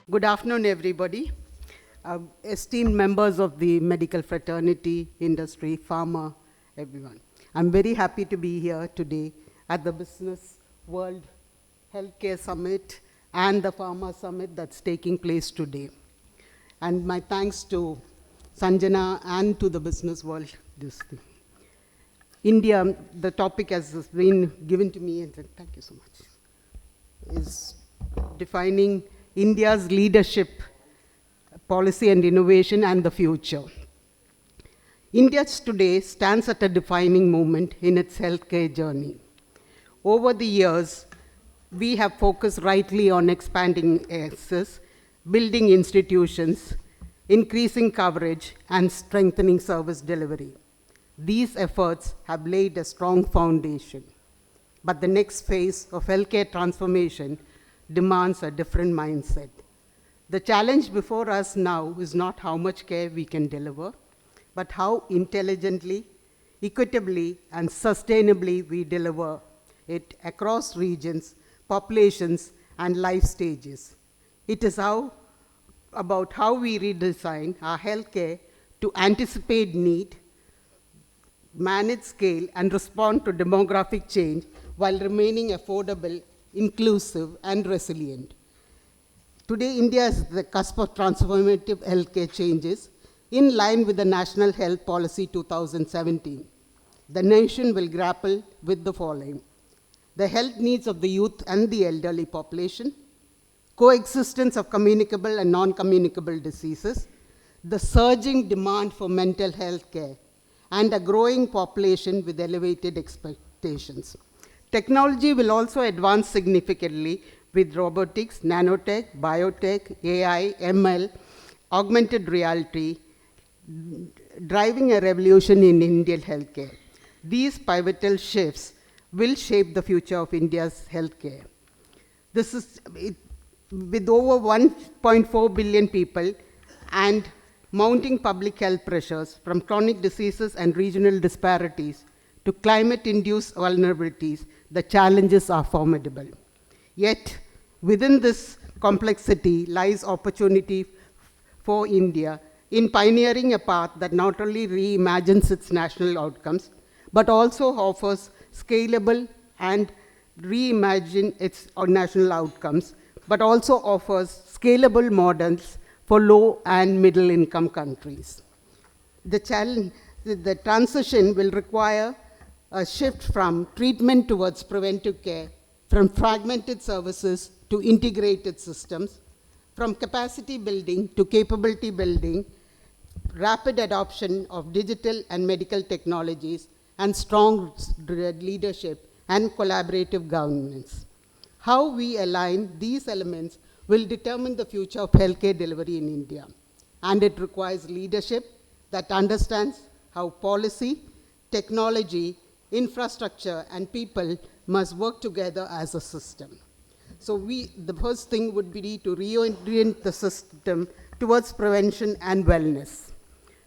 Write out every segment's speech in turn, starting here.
Good afternoon, everybody. Esteemed members of the medical fraternity, industry, pharma, everyone. I'm very happy to be here today at the Business World Healthcare Summit and the Pharma Summit that's taking place today. And my thanks to Sanjana and to the Business World. India, the topic has been given to me, and thank you so much, is defining India's leadership, policy and innovation, and the future. India today stands at a defining moment in its healthcare journey. Over the years, we have focused rightly on expanding access, building institutions, increasing coverage, and strengthening service delivery. These efforts have laid a strong foundation. But the next phase of healthcare transformation demands a different mindset. The challenge before us now is not how much care we can deliver, but how intelligently, equitably, and sustainably we deliver it across regions, populations, and life stages. It is about how we redesign our healthcare to anticipate need, manage scale, and respond to demographic change while remaining affordable, inclusive, and resilient. Today, India is at the cusp of transformative healthcare changes in line with the National Health Policy 2017. The nation will grapple with the following: the health needs of the youth and the elderly population, coexistence of communicable and non-communicable diseases, the surging demand for mental health care, and a growing population with elevated expectations. Technology will also advance significantly with robotics, nanotech, biotech, AI, ML, augmented reality, driving a revolution in Indian healthcare. These pivotal shifts will shape the future of India's healthcare. With over 1.4 billion people and mounting public health pressures from chronic diseases and regional disparities to climate-induced vulnerabilities, the challenges are formidable. Yet, within this complexity lies opportunity for India in pioneering a path that not only reimagines its national outcomes, but also offers scalable and reimagine its national outcomes, but also offers scalable models for low and middle income countries. The transition will require a shift from treatment towards preventive care, from fragmented services to integrated systems, from capacity building to capability building, rapid adoption of digital and medical technologies, and strong leadership and collaborative governance. How we align these elements will determine the future of healthcare delivery in India. And it requires leadership that understands how policy, technology, infrastructure, and people must work together as a system. So the first thing would be to reorient the system towards prevention and wellness.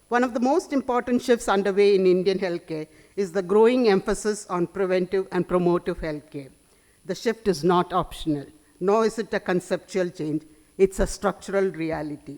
One of the most important shifts underway in Indian healthcare is the growing emphasis on preventive and promotive healthcare. The shift is not optional, nor is it a conceptual change, it's a structural reality.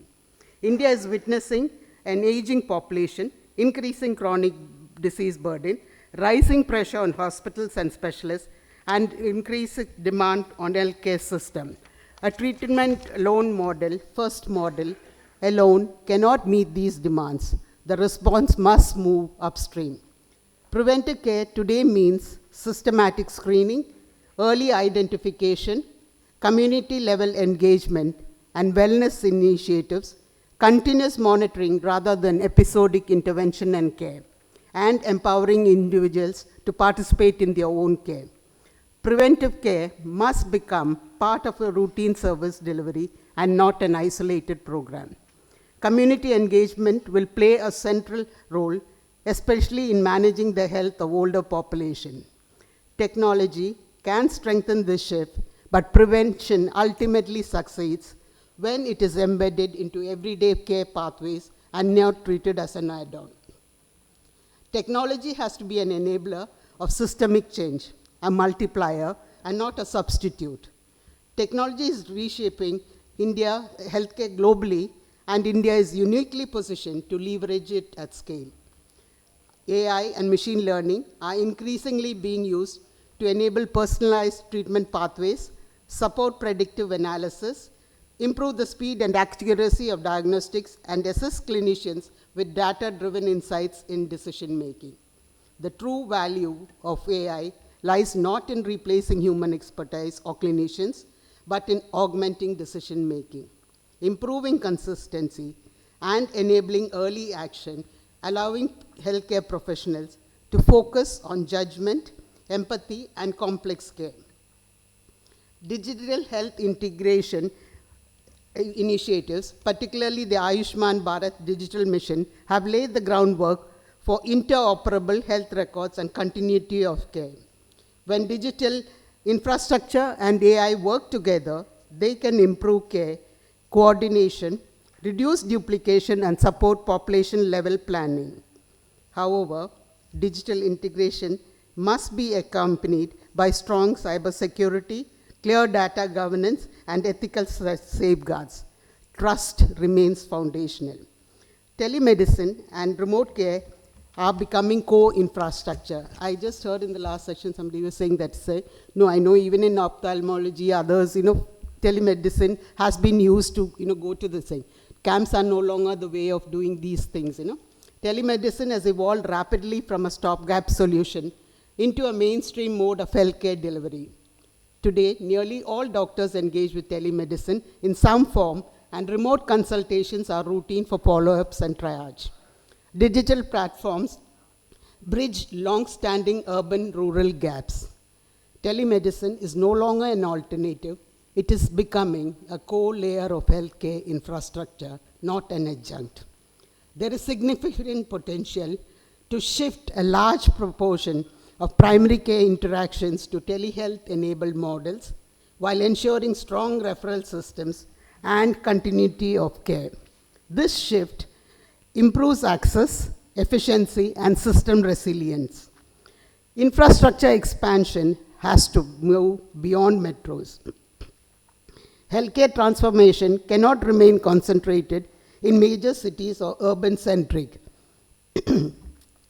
India is witnessing an aging population, increasing chronic disease burden, rising pressure on hospitals and specialists, and increasing demand on healthcare system. A treatment alone model, first model, alone cannot meet these demands. The response must move upstream. Preventive care today means systematic screening, early identification, community-level engagement, and wellness initiatives, continuous monitoring rather than episodic intervention and care, and empowering individuals to participate in their own care. Preventive care must become part of a routine service delivery and not an isolated program. Community engagement will play a central role, especially in managing the health of older population. Technology can strengthen this shift, but prevention ultimately succeeds when it is embedded into everyday care pathways and not treated as an add-on. Technology has to be an enabler of systemic change, a multiplier, and not a substitute. Technology is reshaping healthcare globally, and India is uniquely positioned to leverage it at scale. AI and machine learning are increasingly being used to enable personalized treatment pathways, support predictive analysis, improve the speed and accuracy of diagnostics, and assist clinicians with data-driven insights in decision-making. The true value of AI lies not in replacing human expertise or clinicians, but in augmenting decision-making, improving consistency, and enabling early action, allowing healthcare professionals to focus on judgment, empathy, and complex care. Digital health integration initiatives, particularly the Ayushman Bharat Digital Mission, have laid the groundwork for interoperable health records and continuity of care. When digital infrastructure and AI work together, they can improve care, coordination, reduce duplication, and support population-level planning. However, digital integration must be accompanied by strong cybersecurity, clear data governance, and ethical safeguards. Trust remains foundational. Telemedicine and remote care are becoming core infrastructure. I just heard in the last session somebody was saying that, no, I know even in ophthalmology, others, telemedicine has been used to, go to the same. Camps are no longer the way of doing these things, Telemedicine has evolved rapidly from a stopgap solution into a mainstream mode of healthcare delivery. Today, nearly all doctors engage with telemedicine in some form, and remote consultations are routine for follow-ups and triage. Digital platforms bridge long-standing urban-rural gaps. Telemedicine is no longer an alternative. It is becoming a core layer of healthcare infrastructure, not an adjunct. There is significant potential to shift a large proportion of primary care interactions to telehealth-enabled models while ensuring strong referral systems and continuity of care. This shift improves access, efficiency, and system resilience. Infrastructure expansion has to move beyond metros. Healthcare transformation cannot remain concentrated in major cities or urban-centric.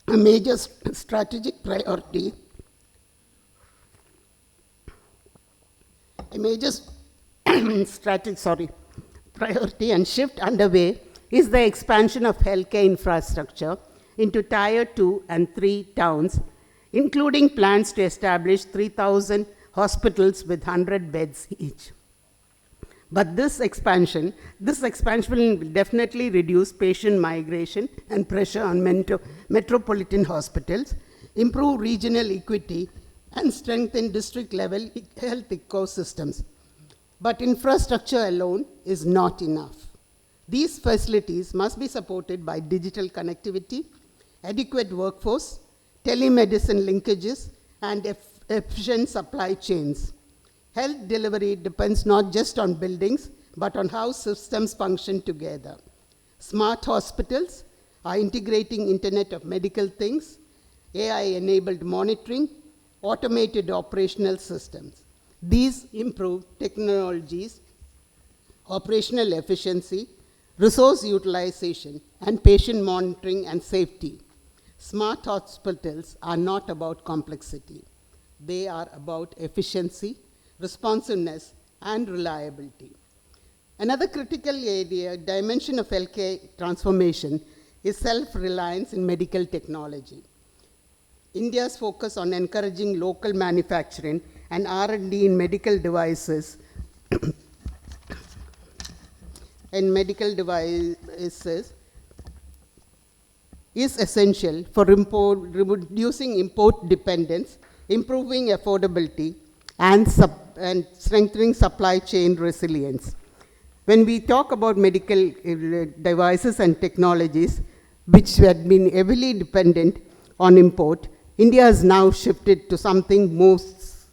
A major strategic priority, priority and shift underway is the expansion of healthcare infrastructure into Tier 2 and 3 towns, including plans to establish 3,000 hospitals with 100 beds each. But this expansion will definitely reduce patient migration and pressure on metropolitan hospitals, improve regional equity, and strengthen district-level health ecosystems. But infrastructure alone is not enough. These facilities must be supported by digital connectivity, adequate workforce, telemedicine linkages, and efficient supply chains. Health delivery depends not just on buildings, but on how systems function together. Smart hospitals are integrating Internet of Medical Things, AI-enabled monitoring, automated operational systems. These improve technologies, operational efficiency, resource utilization, and patient monitoring and safety. Smart hospitals are not about complexity. They are about efficiency, responsiveness, and reliability. Another critical dimension of healthcare transformation is self-reliance in medical technology. India's focus on encouraging local manufacturing and R&D in medical devices is essential for reducing import dependence, improving affordability, and strengthening supply chain resilience. When we talk about medical devices and technologies, which had been heavily dependent on import, India has now shifted to something most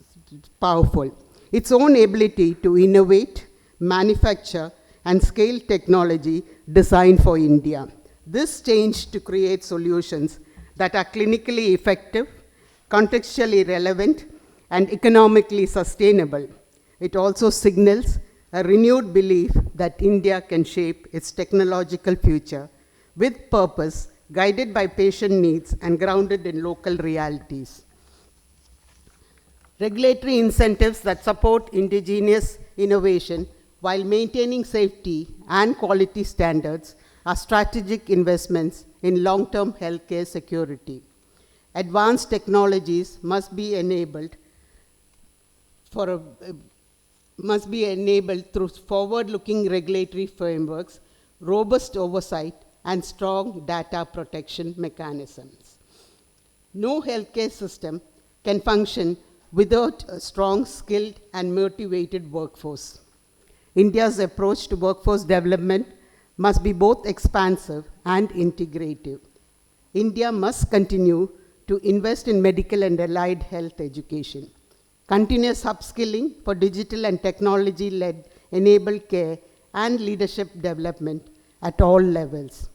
powerful: its own ability to innovate, manufacture, and scale technology designed for India. This change to create solutions that are clinically effective, contextually relevant, and economically sustainable. It also signals a renewed belief that India can shape its technological future with purpose, guided by patient needs and grounded in local realities. Regulatory incentives that support indigenous innovation while maintaining safety and quality standards are strategic investments in long-term healthcare security. Advanced technologies must be enabled through forward-looking regulatory frameworks, robust oversight, and strong data protection mechanisms. No healthcare system can function without a strong, skilled, and motivated workforce. India's approach to workforce development must be both expansive and integrative. India must continue to invest in medical and allied health education, continuous upskilling for digital and technology-led enabled care and leadership development at all levels.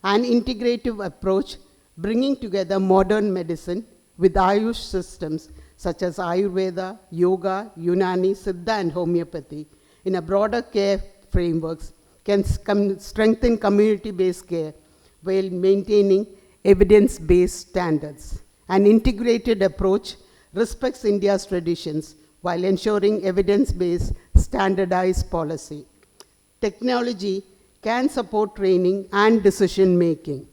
An integrative approach bringing together modern medicine with Ayush systems such as Ayurveda, Yoga, Unani, Siddha, and homeopathy in a broader care frameworks can strengthen community-based care while maintaining evidence-based standards. An integrated approach respects India's traditions while ensuring evidence-based standardized policy. Technology can support training and decision-making.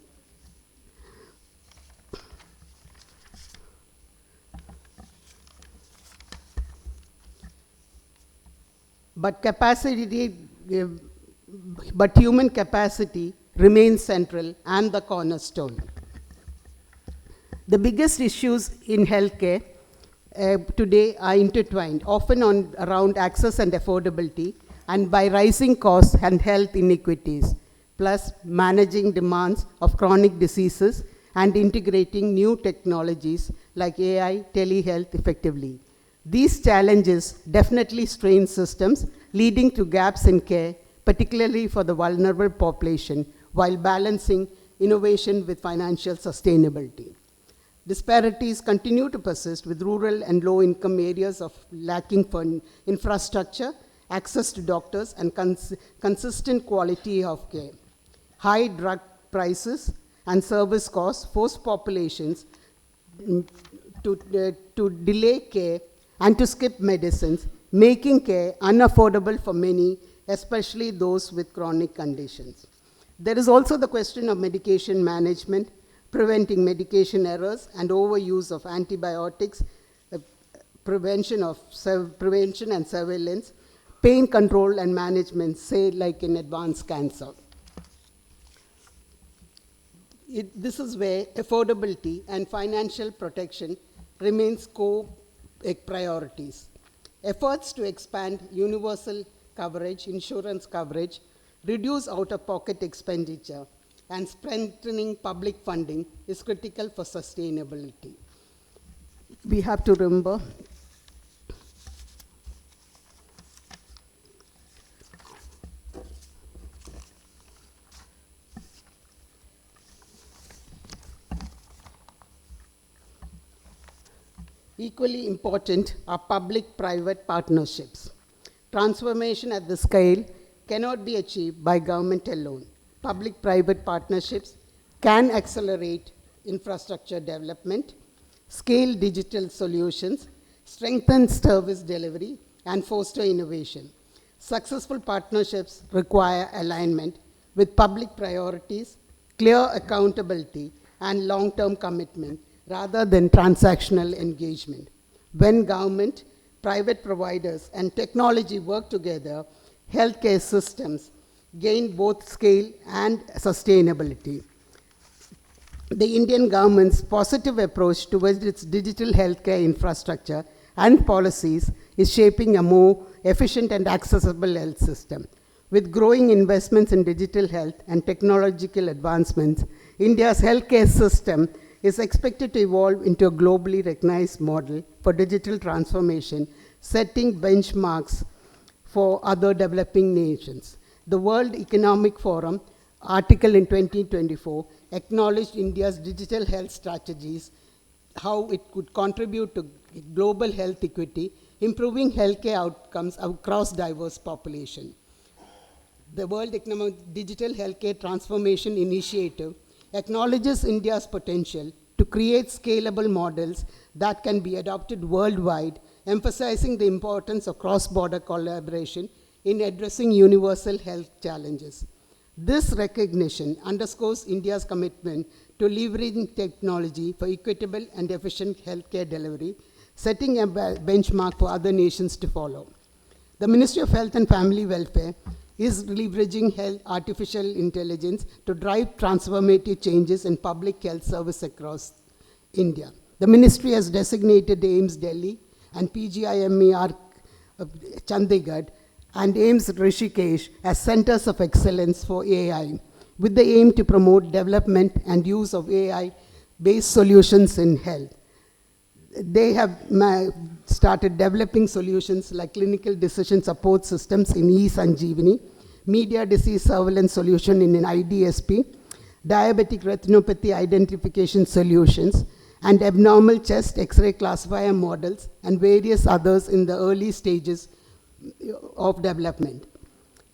But human capacity remains central and the cornerstone. The biggest issues in healthcare today are intertwined, often around access and affordability, and by rising costs and health inequities, plus managing demands of chronic diseases and integrating new technologies like AI, telehealth effectively. These challenges definitely strain systems, leading to gaps in care, particularly for the vulnerable population, while balancing innovation with financial sustainability. Disparities continue to persist, with rural and low-income areas lacking infrastructure, access to doctors, and consistent quality of care. High drug prices and service costs force populations to delay care and to skip medicines, making care unaffordable for many, especially those with chronic conditions. There is also the question of medication management, preventing medication errors and overuse of antibiotics, prevention and surveillance, pain control and management, say like in advanced cancer. This is where affordability and financial protection remains core priorities. Efforts to expand universal coverage, insurance coverage, reduce out-of-pocket expenditure, and strengthening public funding is critical for sustainability. We have to remember equally important are public-private partnerships. Transformation at this scale cannot be achieved by government alone. Public-private partnerships can accelerate infrastructure development, scale digital solutions, strengthen service delivery, and foster innovation. Successful partnerships require alignment with public priorities, clear accountability, and long-term commitment rather than transactional engagement. When government, private providers, and technology work together, healthcare systems gain both scale and sustainability. The Indian government's positive approach towards its digital healthcare infrastructure and policies is shaping a more efficient and accessible health system. With growing investments in digital health and technological advancements, India's healthcare system is expected to evolve into a globally recognized model for digital transformation, setting benchmarks for other developing nations. The World Economic Forum article in 2024 acknowledged India's digital health strategies, how it could contribute to global health equity, improving healthcare outcomes across diverse population. The World Economic Digital Healthcare Transformation Initiative acknowledges India's potential to create scalable models that can be adopted worldwide, emphasizing the importance of cross-border collaboration in addressing universal health challenges. This recognition underscores India's commitment to leveraging technology for equitable and efficient healthcare delivery, setting a benchmark for other nations to follow. The Ministry of Health and Family Welfare is leveraging artificial intelligence to drive transformative changes in public health service across India. The ministry has designated AIIMS Delhi and PGIMER Chandigarh and AIIMS Rishikesh as centers of excellence for AI, with the aim to promote development and use of AI-based solutions in health. They have started developing solutions like clinical decision support systems in eSanjeevani, media disease surveillance solution in an IDSP, diabetic retinopathy identification solutions, and abnormal chest X-ray classifier models, and various others in the early stages of development.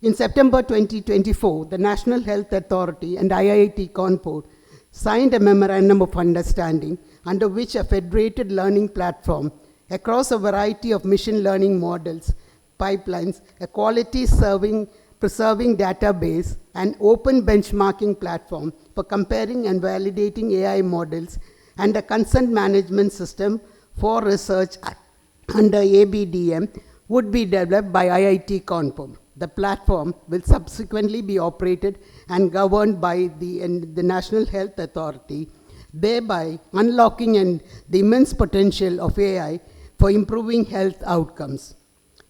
In September 2024, the National Health Authority and IIT Kanpur signed a memorandum of understanding under which a federated learning platform across a variety of machine learning models, pipelines, a quality preserving database, and open benchmarking platform for comparing and validating AI models, and a consent management system for research under ABDM would be developed by IIT Kanpur. The platform will subsequently be operated and governed by the National Health Authority, thereby unlocking the immense potential of AI for improving health outcomes.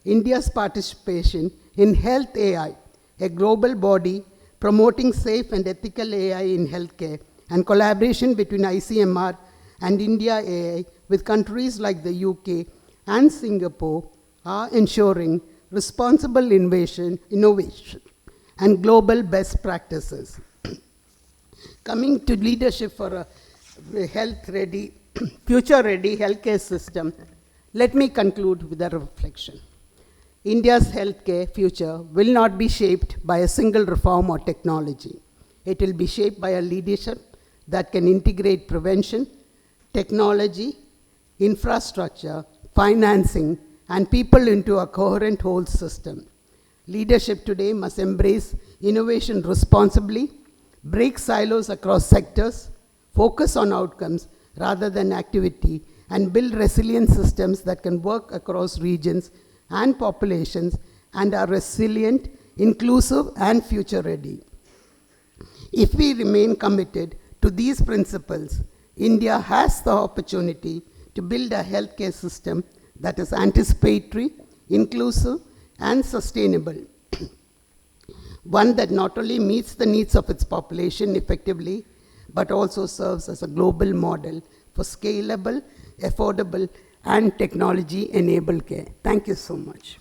India's participation in Health AI, a global body promoting safe and ethical AI in healthcare, and collaboration between ICMR and India AI with countries like the UK and Singapore are ensuring responsible innovation, and global best practices. Coming to leadership for a health-ready, future-ready healthcare system, let me conclude with a reflection. India's healthcare future will not be shaped by a single reform or technology. It will be shaped by a leadership that can integrate prevention, technology, infrastructure, financing, and people into a coherent whole system. Leadership today must embrace innovation responsibly, break silos across sectors, focus on outcomes rather than activity, and build resilient systems that can work across regions and populations and are resilient, inclusive, and future-ready. If we remain committed to these principles, India has the opportunity to build a healthcare system that is anticipatory, inclusive, and sustainable. One that not only meets the needs of its population effectively, but also serves as a global model for scalable, affordable, and technology-enabled care. Thank you so much.